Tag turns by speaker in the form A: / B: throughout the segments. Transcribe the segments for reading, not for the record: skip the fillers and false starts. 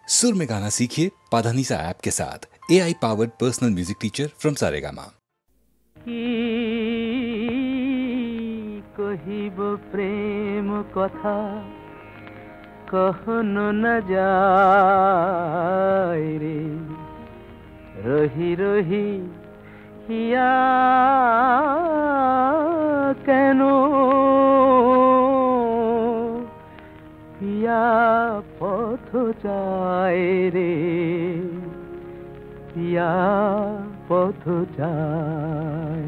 A: सुर में गाना सीखिए पाधानीसा ऐप के साथ। AI powered personal music teacher from Saregama.
B: कहिब प्रेम कथा कहन न जाय रे, रही रही हिया केनो पिया पथ जाय रे, पिया पथ जाय।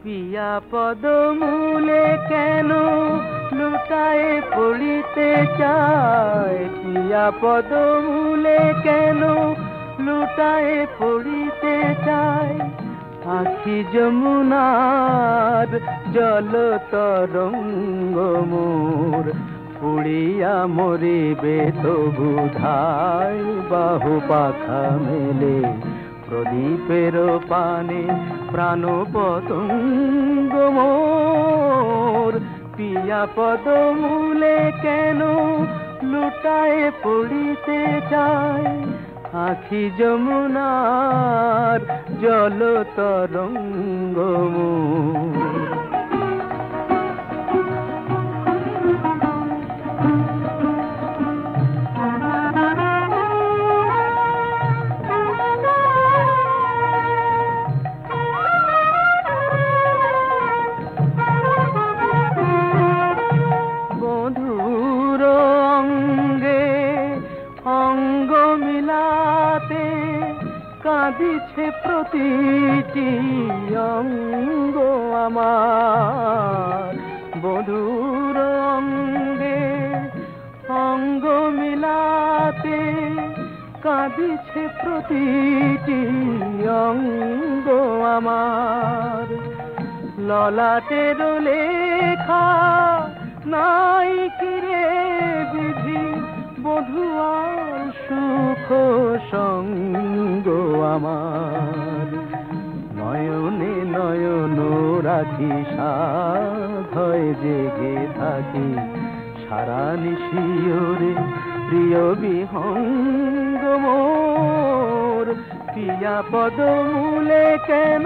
B: पिया पदमूले केनो लुटाए पड़िते चाय, पिया पदमूले केनो लुटाए पड़िते चाय। आखि যমুনার জল তরঙ্গ মোর, পুড়িয়া মরিবে তবু ধাই। বাহু পাখা মেলে প্রদীপের পানে প্রাণ পতঙ্গ মোর। পিয়া পদমূলে কেন লুটায়ে পড়িতে চায়, আখি যমুনার জল তরঙ্গ মোর। কাঁদিছে প্রতিটি অঙ্গ আমার, বধুর অঙ্গে অঙ্গ মিলাতে কাঁদিছে প্রতিটি অঙ্গ আমার। ললাটের লেখা নাই কিরে বিধি, বধুয়ার সুখ সঙ্গ আমার। নয়নে নয়ন রাখি সাধয় জেগে থাকি, সারা নিশিওরে প্রিয় বিহঙ্গ মোর। পিয়া পদমূলে কেন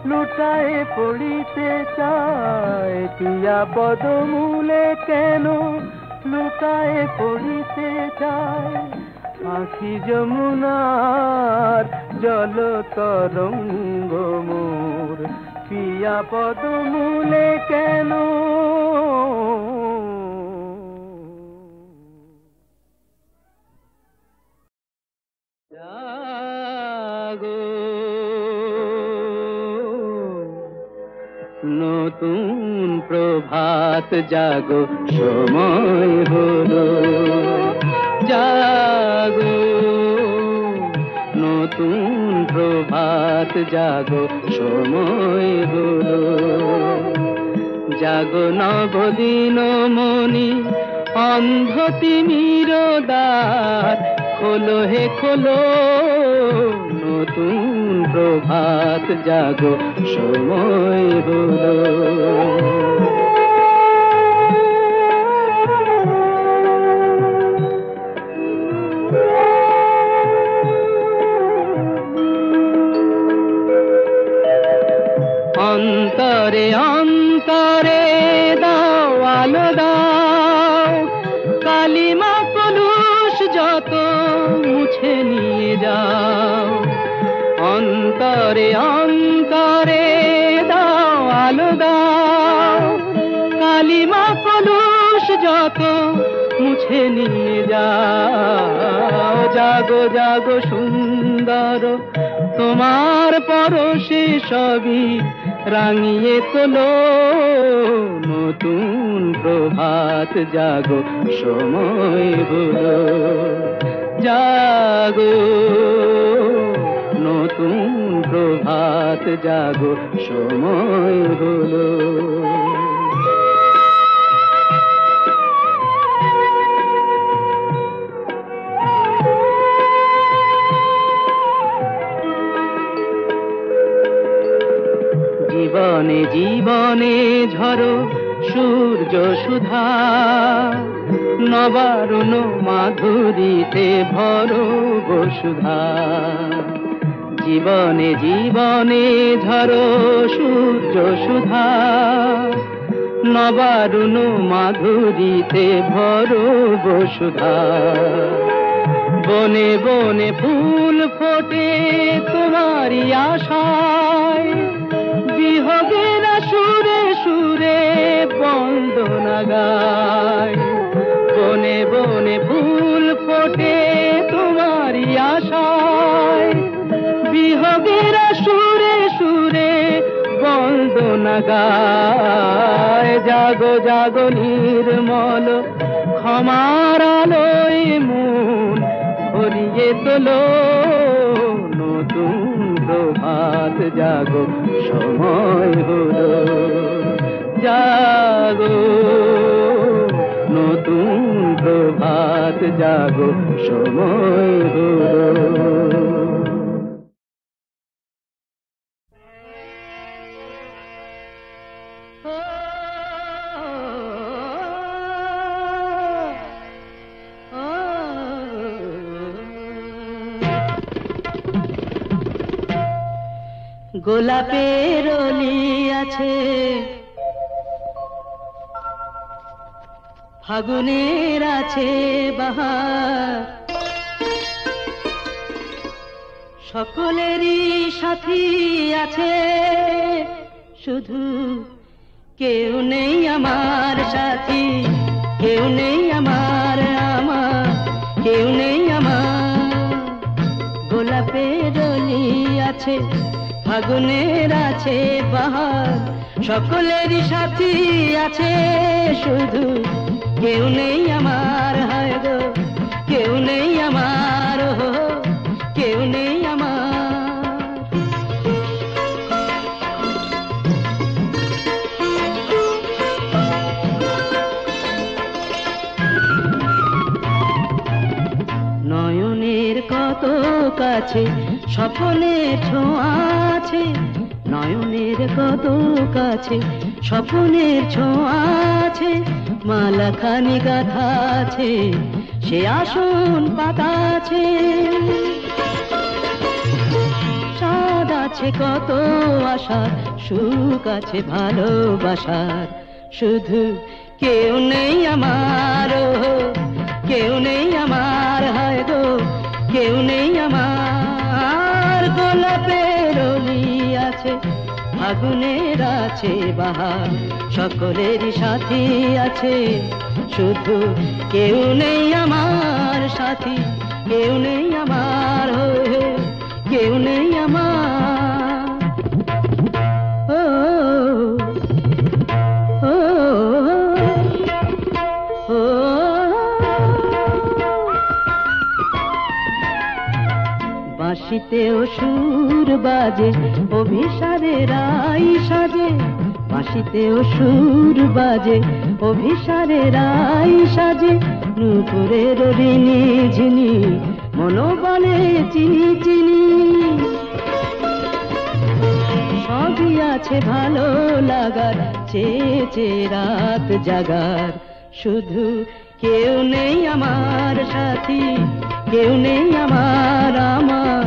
B: লুটায়ে পড়িতে চায়, পিয়া পদমূলে কেন লুটায়ে পড়িতে চায়। আখি যমুনার জল তরঙ্গ মোর, পিয়া পদমূলে কেন। জাগো নতুন প্রভাত জাগো, সময় হলো। জাগো নতুন প্রভাত জাগো, সময় হলো। জাগো নবদিন মনি অন্ধ তিমির দ্বার, খোলো হে খোলো নতুন প্রভাত জাগো, সময় হলো। অন্তরে অন্তরে দাও আলো দাও, কালিমা কলুষ যত মুছে নিয়ে যাও। অন্তরে অন্তরে দাও আলো দাও, কালিমা কলুষ যত মুছে নিয়ে যাও। জাগো জাগো সুন্দর তোমার পরশে সবই রাঙিয়ে তোলো, নতুন প্রভাত জাগো, সময় হলো। জাগো নতুন প্রভাত জাগো, সময় হলো। জীবনে জীবনে ঝরো সূর্য সুধা, নবারুণ মাধুরীতে ভরো বসুধা। জীবনে জীবনে ঝরো সূর্য সুধা, নবারুণ মাধুরীতে ভরো বসুধা। বনে বনে ফুল ফোটে তোমারই আশায়, বিহগের সুরে সুরে বন্দনা গায়। বনে বনে ফুল ফোটে তোমারই আশায়, বিহগের সুরে সুরে বন্দনা গায়। জাগো জাগো নির্মল ক্ষমার আলোয় মন ভরিয়ে তোলো, নতুন প্রভাত জাগো সময় হলো। জাগো নতুন প্রভাত জাগো সময় হলো। গোলাপের অলি আছে, ফাগুনের আছে বাহার, সকলেরই সাথী আছে, শুধু কেউ নেই আমার সাথী। কেউ নেই আমার আমার, কেউ নেই আমার। গোলাপের অলি আছে, ফাগুনের আছে বাহার, সকলেরই সাথী আছে, শুধু কেউ নেই আমার। হায় গো কেউ নেই আমার, কেউ নেই আমার। নয়নের কত কাছে স্বপ্নের ছোঁয়া আছে, নয়নের কত কাছে স্বপ্নের ছোঁয়া আছে। মালাখানি গাথা আছে, সে আসন পাতা আছে। সাদ আছে কত আশার, সুখ আছে ভালোবাসার, শুধু কেউ নেই আমার, কেউ নেই আমার। হায় গো কেউ নেই আমার। গোলাপের অলি আছে, ফাগুনের আছে বাহার, সকলেরই সাথী আছে, শুধু কেউ নেই আমার সাথী। কেউ নেই আমার, কেউ নেই আমার। ও ও ও বাঁশিতেও সুর বাজে, অভিসারের রাই সাজে। বাঁশিতেও সুর বাজে, অভিসারের রাই সাজে। নূপুরের ঋণী ঝিনি, মনোবলে চিনি চিনি। সবই আছে ভালো লাগার, চেয়ে চেয়ে রাত জাগার, শুধু কেউ নেই আমার সাথী। কেউ নেই আমার আমার,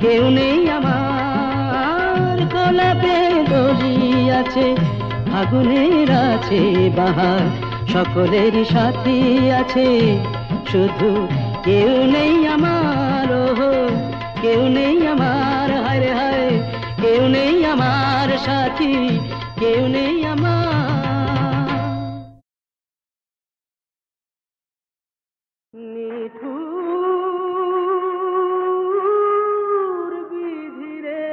B: কেউ নেই আমার। গোলাপের অলি আছে, ফাগুনের আছে বাহার, সকলেরই সাথী আছে, শুধু কেউ নেই আমার, কেউ নেই আমার। হায় রে হায় কেউ নেই আমার সাথী, কেউ নেই আমার। নিঠুর বিধিরে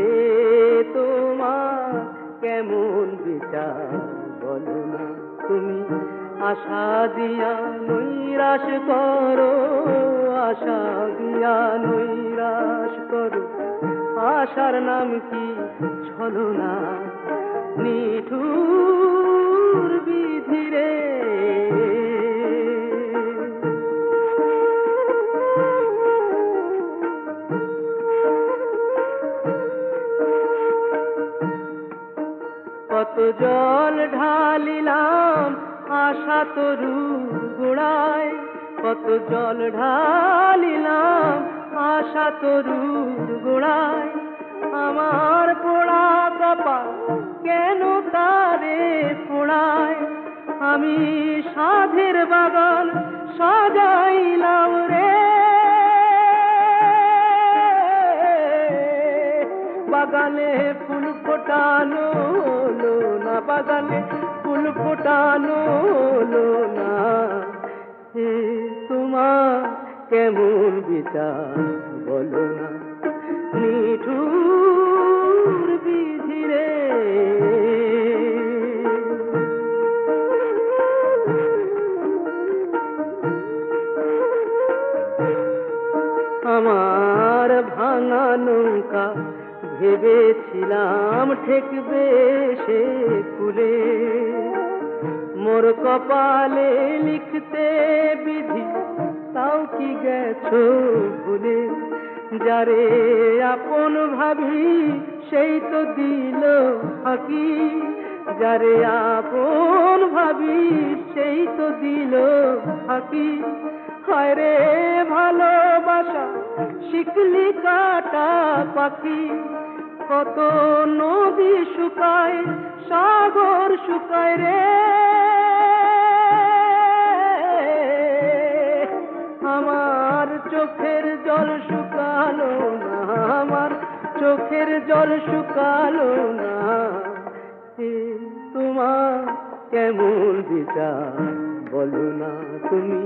B: এ তোমার কেমন বিচার বলো না তুমি। আশা দিয়া নৈরাশ করো, আশা দিয়া নৈরাশ করো, আশার নাম কি ছলনা। নিঠুর বিধিরে তরুর গোড়ায় কত জল ঢালিলাম আশা তরুর গোড়ায় আমার পোড়া কপাল কেন তারে পোড়ায় আমি সাধের বাগান সাজাইলাম রে বাগানে ফুল ফোটানো হলো না বাগানে ফুল ফোটানো হলো না হে তোমার কেমন বিচার বলো না নিঠুর বিধি রে আমার ভাঙা নৌকা ভেবেছিলাম ঠেকবে সে কুলে মোর কপালে লিখতে বিধি তাও কি গেছো ভুলে যারে আপন ভাবি সেই তো দিল ফাঁকি যারে আপন ভাবি সেই তো দিল ফাঁকি হায় রে ভালোবাসা শিকলি কাটা পাখি কত নদী শুকায় সাগর শুকায় রে আমার চোখের জল শুকালো না আমার চোখের জল শুকালো না তোমার কেমন বিচার বলো না তুমি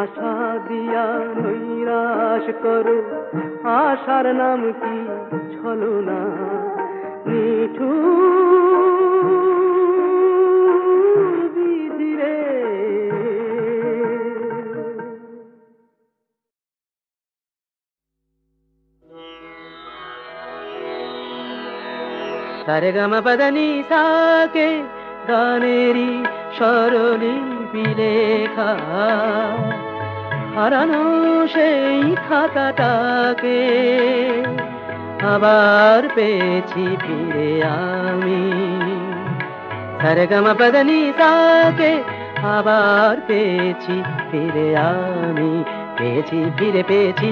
B: আশা দিয়া নৈরাশ করো আশার নাম কি ছলো না নিঠুর বিধি রে সারেগামা পদানি সাকে গানেরি স্বরলিপি লেখা হারানো সেই খাতাটাকে আবার পেয়েছি ফিরে আমি সারেগামা পদানি সাকে আবার পেয়েছি ফিরে আমি পেয়েছি ফিরে পেয়েছি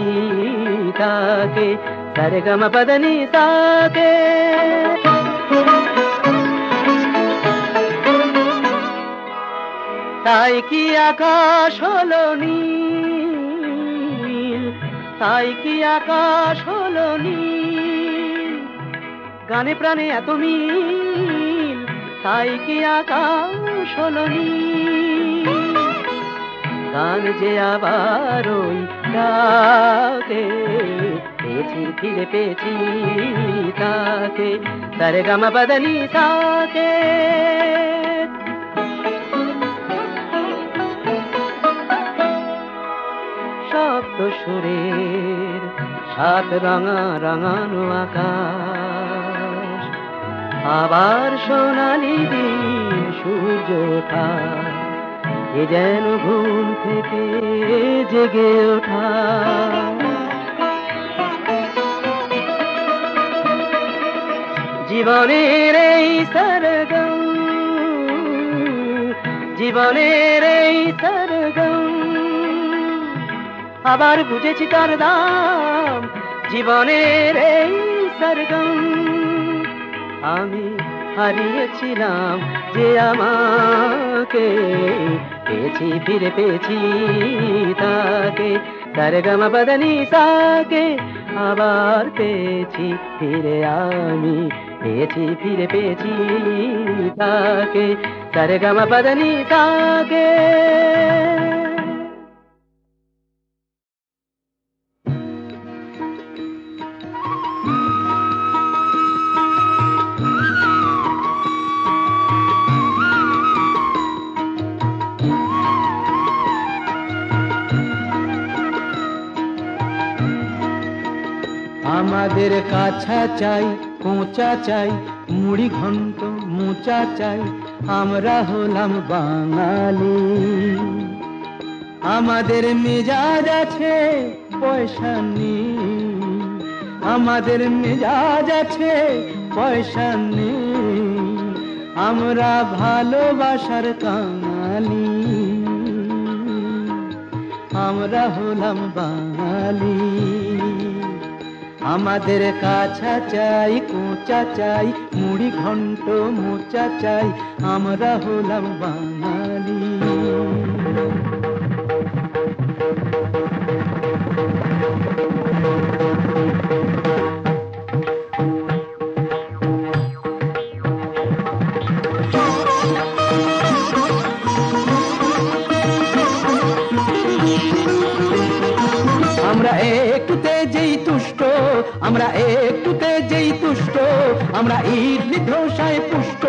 B: তাকে সারেগামা পদানি সাকে তাই কি আকাশ হলো নীল তাই কি আকাশ হলো নীল গানে প্রাণে এত মিল তাই কি আকাশ হলো নীল গান যে আবার ওই ডাকে পেয়েছি ফিরে পেয়েছি তাকে সারেগামা পদানি সাকে শব্দ সুরের সাত রাঙা রাঙানো আকাশ আবার সোনালি দিন সূর্য ওঠা এ যেন ঘুম থেকে জেগে ওঠা জীবনের এই সরগম জীবনের এই সরগম আবার বুঝেছি তার দাম জীবনের এই সরগম আমি হারিয়েছিলাম যে আমাকে পেয়েছি ফিরে পেয়েছি তাকে সারেগামা পদানি সাকে আবার পেয়েছি ফিরে আমি পেয়েছি ফিরে পেয়েছি তাকে সারেগামা পদানি সাকে
C: আমাদের কাছা চাই কোঁচা চাই মুড়ি ঘন্ট মোচা চাই আমরা হলাম বাঙালি আমাদের মেজাজ আছে পয়সা নেই আমাদের মেজাজ আছে পয়সা নেই আমরা ভালোবাসার কাঙালি আমরা হলাম বাঙালি। আমাদের কাছা চাই, কোচা চাই, মুড়ি ঘন্ট মোচা চাই, আমরা হলাম বাঙালি। আমরা একটুতে যেই তুষ্ট, আমরা একটুতে যেই তুষ্ট, আমরা ইডলি ধোসায় পুষ্ট,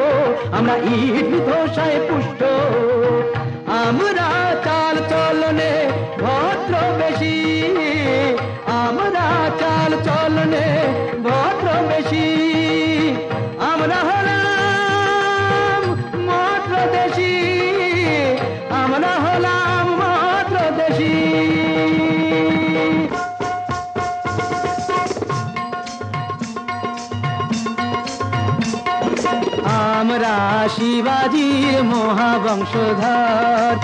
C: আমরা ইডলি ধোসায় পুষ্ট। আমরা চাল চলনে ভদ্র বেশি, আমরা চাল চলনে ভদ্র বেশি। আমরা হলাম মাত্র দেশি, আমরা হলাম মাত্র দেশি। আমরা শিবাজির মহাবংশধর,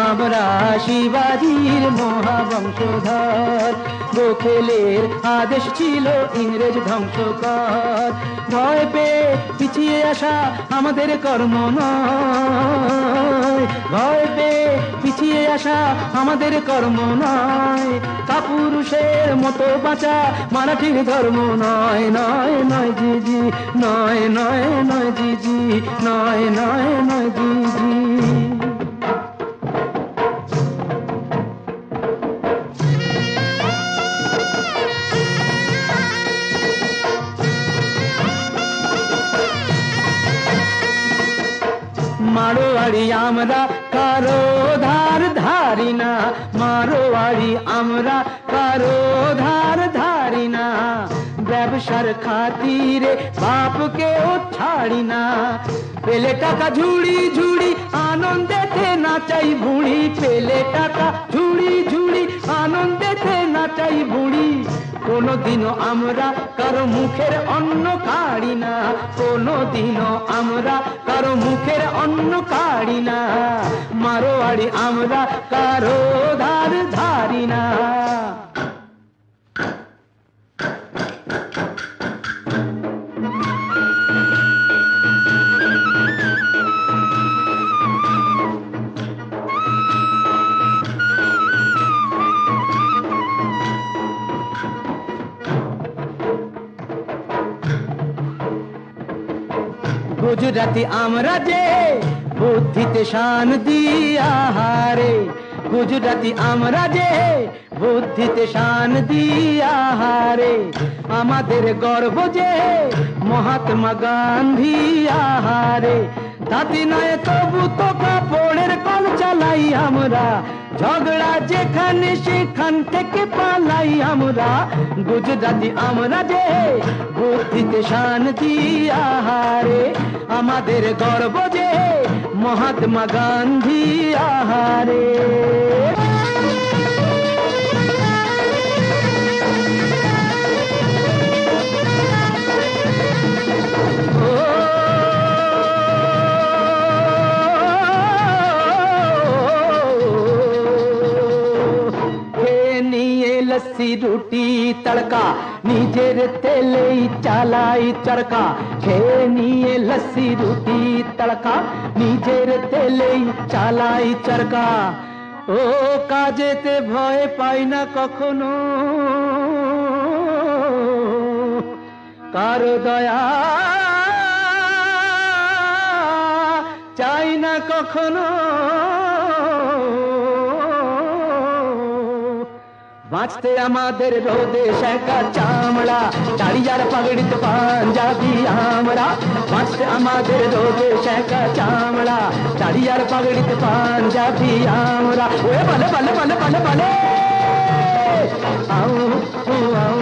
C: আমরা শিবাজির মহাবংশধর। গোখেলের আদেশ ছিল ইংরেজ ধ্বংসকর, ভয় পেয়ে পিছিয়ে আসা আমাদের কর্ম নয়, ভয় পেয়ে পিছিয়ে আসা আমাদের কর্ম নয়। কাপুরুষের মতো বাঁচা মারাঠির ধর্ম নয়, নয় নয় জি জি, নয় নয় নয় জি জি, নয় নয় নয় জি জি। মারোয়ারি আমরা কারো ধার ধারি না, মারোয়ারি আমরা কারো ধার ধারি না। ব্যবসার খাতিরে বাপকেও ছাড়ি না, পেলে টাকা ঝুড়ি ঝুড়ি আনন্দেতে নাচাই বুড়ি, পেলে টাকা ঝুড়ি ঝুড়ি আনন্দেতে নাচাই বুড়ি। কোনদিনও আমরা কারো মুখের অন্ন কাড়ি না, কোনদিনও আমরা কারো মুখের অন্ন কাড়ি না। মারোয়ারি আমরা কারো ধার ধারি না। গুজরাতি আমরা যে বুদ্ধিতে শান দিয়া হারে, গুজরাতি আমরা যে বুদ্ধিতে শান দিয়া হারে। আমাদের গর্ব যে মহাত্মা গান্ধী আহারে, তাতে নয় তবু তো কাপড়ের কল চালাই আমরা, ঝগড়া যেখানে সেখান থেকে পালাই আমরা। গুজরাটি আমরা যে বুদ্ধিতে শান দিয়া হারে, আমাদের গর্ব যে মহাত্মা গান্ধী আহারে। लस्सी रोटी तड़का निजेर तेले चालाई चरका, খেয়ে নিয়ে लस्सी रोटी तड़का निजेर तेले चालाई चरका। ও কাজেতে ভয় পাই না কখনো, কার দয়া চাই না কখনো। বাঁচতে আমাদের রোদে শেখা চামড়া, দাড়িয়ার পাগড়িতে পাঞ্জাবি আমরা। বাঁচতে আমাদের রোদে শেখা চামড়া, দাড়িয়ার পাগড়িতে পাঞ্জাবি আমরা। ওরে বলে বলে বলে বলে বলে আউ আউ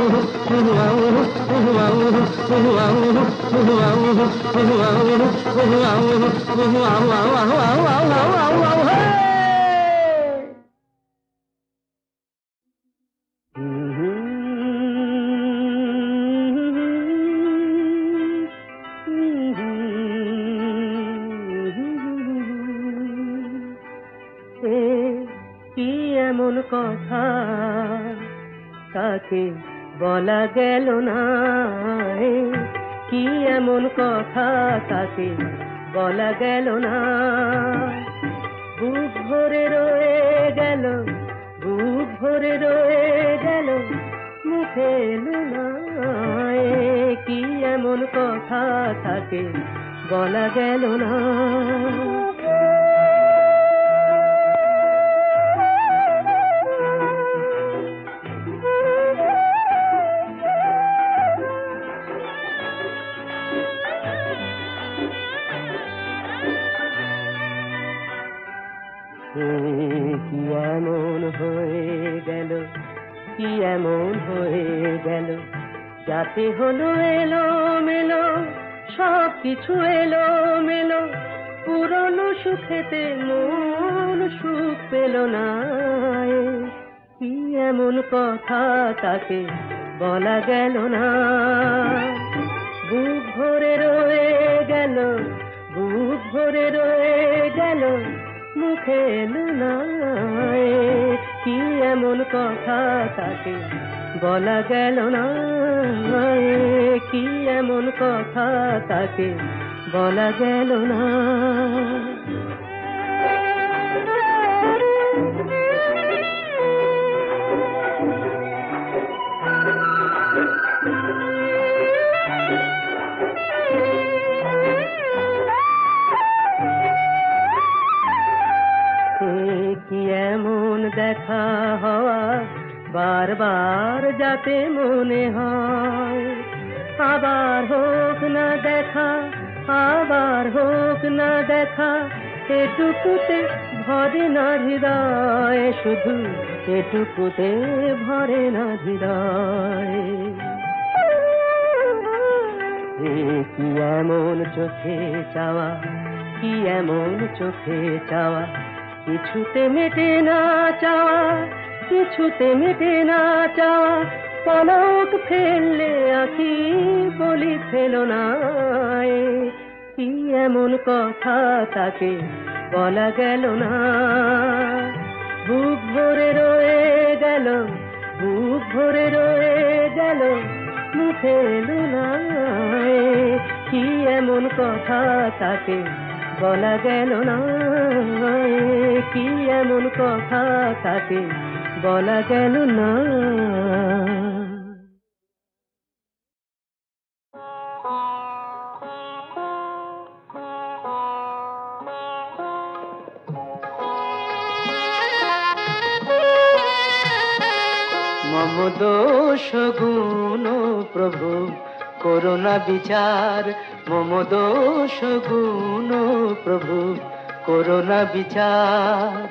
B: কি এমন কথা তাকে বলা গেল না, কি এমন কথা তাকে বলা গেল না। বুক ভরে রয়ে গেল, বুক ভরে রয়ে গেল, মুখে এলো না। কি এমন কথা তাকে বলা গেল না। কি এমন হয়ে গেল, কি এমন হয়ে গেল, যাতে হলো এলো মেলো, সব কিছু এলো মেলো, পুরনো সুখেতে মন সুখ পেল না। কি এমন কথা তাকে বলা গেল না। বুক ভরে রয়ে গেল, বুক ভরে রয়ে গেল, মুখে এলো না। কি এমন কথা তাকে বলা গেল না। কি এমন কথা তাকে বলা গেল না। কি এমন দেখা হওয়া বারবার যাতে মনে হয়, আবার হোক না দেখা, আবার হোক না দেখা, এটুকুতে ভরে না হৃদয়, শুধু এটুকুতে ভরে না হৃদয়। কি এমন চোখে চাওয়া, কি এমন চোখে চাওয়া, কিছুতে মেটে না চাওয়া, কিছুতে মেটে না চাওয়া, পলক ফেললে আঁখি বলি ফেলো না। কি এমন কথা তাকে বলা গেল না। বুক ভরে রয়ে গেল, বুক ভরে রয়ে গেল, মুখে এলো না। কি এমন কথা তাকে বলা গেল না। কি এমন কথা তাকে বলা গেল না। মম দোষ গুণ প্রভু করোনা বিচার, মম দোষ গুণ প্রভু করোনা বিচার।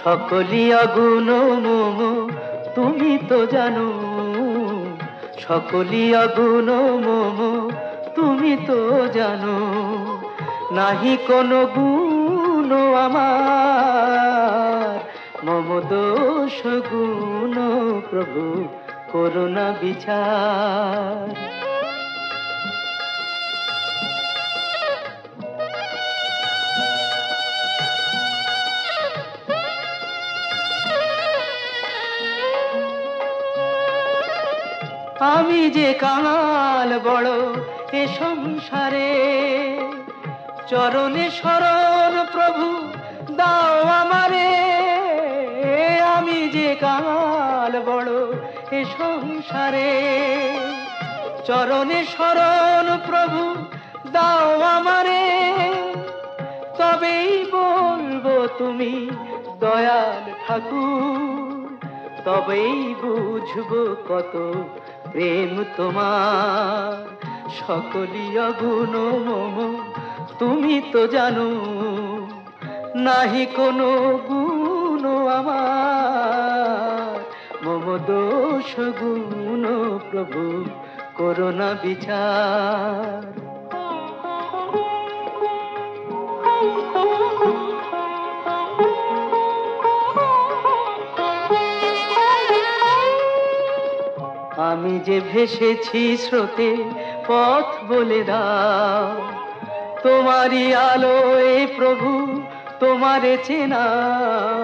B: সকলি অগুণ মম তুমি তো জানো, সকলি অগুণ মম তুমি তো জানো। নাহি কোনো গুণ আমার, মম দোষ গুণ প্রভু করোনা বিচার। আমি যে কাঙাল বড় এ সংসারে, চরণে শরণ প্রভু দাও আমারে। আমি যে কাঙাল বড় এ সংসারে, চরণে শরণ প্রভু দাও আমারে। তবেই বলবো তুমি দয়াল ঠাকুর, তবেই বুঝবো কত প্রেম তোমার। সকলি অগুণ মম তুমি তো জানো, নাহি কোনো গুণ আমার। মম দোষ গুণ প্রভু করোনা বিচার। আমি যে ভেসেছি স্রোতে পথ বলে দাও, তোমারই আলোয় প্রভু তোমারে চেনাও।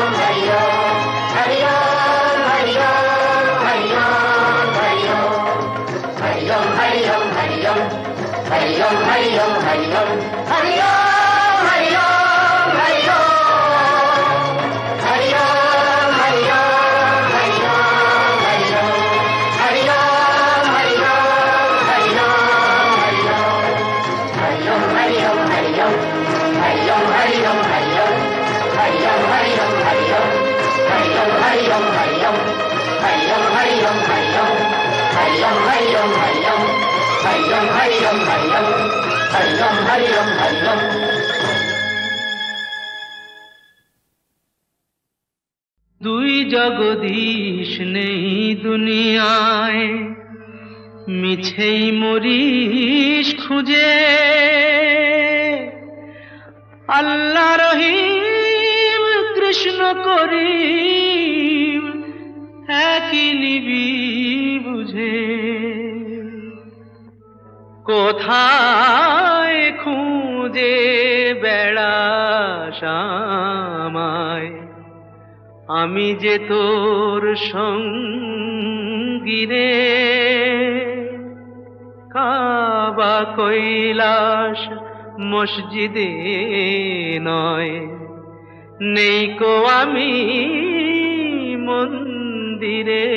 D: হরি ওম হরি ওম।
C: দুই জগদীশ নেই দুনিয়ায়, মিছেই মরিস খুঁজে, আল্লাহ রহিম কৃষ্ণ করিম একই নিবি বুঝে। কোথায় খুঁজে বেড়াস আমায়, আমি যে তোর সঙ্গী রে। কাবা কৈলাস মসজিদে নয়, নেই কো আমি মন্দিরে।